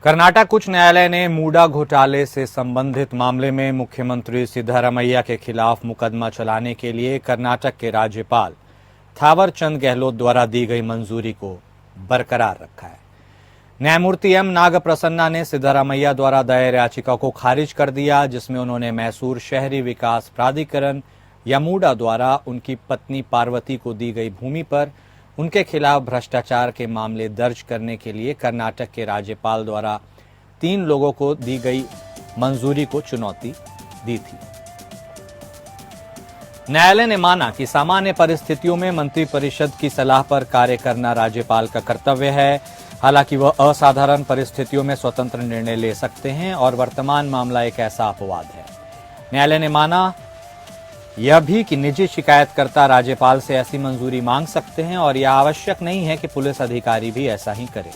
कर्नाटक उच्च न्यायालय ने मूडा घोटाले से संबंधित मामले में मुख्यमंत्री सिद्धारमैया के खिलाफ मुकदमा चलाने के लिए कर्नाटक के राज्यपाल थावरचंद गहलोत द्वारा दी गई मंजूरी को बरकरार रखा है। न्यायमूर्ति एम नागप्रसन्ना ने सिद्धारमैया द्वारा दायर याचिका को खारिज कर दिया, जिसमें उन्होंने मैसूर शहरी विकास प्राधिकरण या मूडा द्वारा उनकी पत्नी पार्वती को दी गई भूमि पर उनके खिलाफ भ्रष्टाचार के मामले दर्ज करने के लिए कर्नाटक के राज्यपाल द्वारा 3 लोगों को दी गई मंजूरी को चुनौती दी थी। न्यायालय ने माना कि सामान्य परिस्थितियों में मंत्रिपरिषद की सलाह पर कार्य करना राज्यपाल का कर्तव्य है। हालांकि वह असाधारण परिस्थितियों में स्वतंत्र निर्णय ले सकते हैं और वर्तमान मामला एक ऐसा अपवाद है। न्यायालय ने माना यह भी कि निजी शिकायतकर्ता राज्यपाल से ऐसी मंजूरी मांग सकते हैं और यह आवश्यक नहीं है कि पुलिस अधिकारी भी ऐसा ही करें।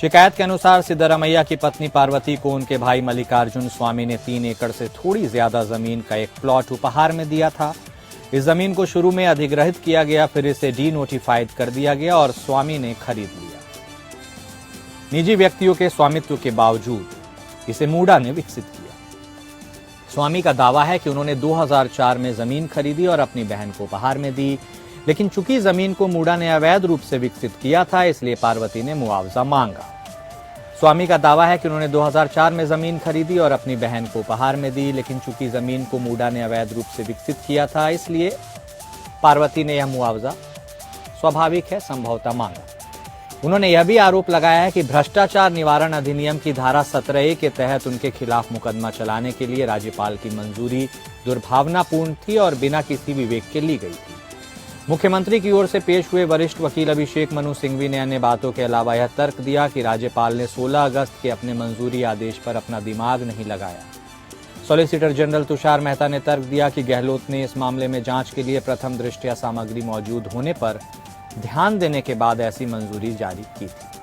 शिकायत के अनुसार सिद्धारमैया की पत्नी पार्वती को उनके भाई मल्लिकार्जुन स्वामी ने 3 एकड़ से थोड़ी ज्यादा जमीन का एक प्लॉट उपहार में दिया था। इस जमीन को शुरू में अधिग्रहित किया गया, फिर इसे डीनोटिफाइड कर दिया गया और स्वामी ने खरीद लिया। निजी व्यक्तियों के स्वामित्व के बावजूद इसे मूडा ने विकसित किया। स्वामी का दावा है कि उन्होंने 2004 में जमीन खरीदी और अपनी बहन को उपहार में दी, लेकिन चूंकि जमीन को मूडा ने अवैध रूप से विकसित किया था, इसलिए पार्वती ने मुआवजा मांगा। स्वामी का दावा है कि उन्होंने 2004 में जमीन खरीदी और अपनी बहन को उपहार में दी, लेकिन चूंकि जमीन को मूडा ने अवैध रूप से विकसित किया था, इसलिए पार्वती ने यह मुआवजा स्वाभाविक है संभवतः मांगा। उन्होंने यह भी आरोप लगाया है कि भ्रष्टाचार निवारण अधिनियम की धारा 17A के तहत उनके खिलाफ मुकदमा चलाने के लिए राज्यपाल की मंजूरी दुर्भावनापूर्ण थी और बिना किसी विवेक के ली गई थी। मुख्यमंत्री की ओर से पेश हुए वरिष्ठ वकील अभिषेक मनु सिंघवी ने अन्य बातों के अलावा यह तर्क दिया कि राज्यपाल ने 16 अगस्त के अपने मंजूरी आदेश पर अपना दिमाग नहीं लगाया। सॉलिसिटर जनरल तुषार मेहता ने तर्क दिया कि गहलोत ने इस मामले में जांच के लिए प्रथम दृष्टया सामग्री मौजूद होने पर ध्यान देने के बाद ऐसी मंजूरी जारी की थी।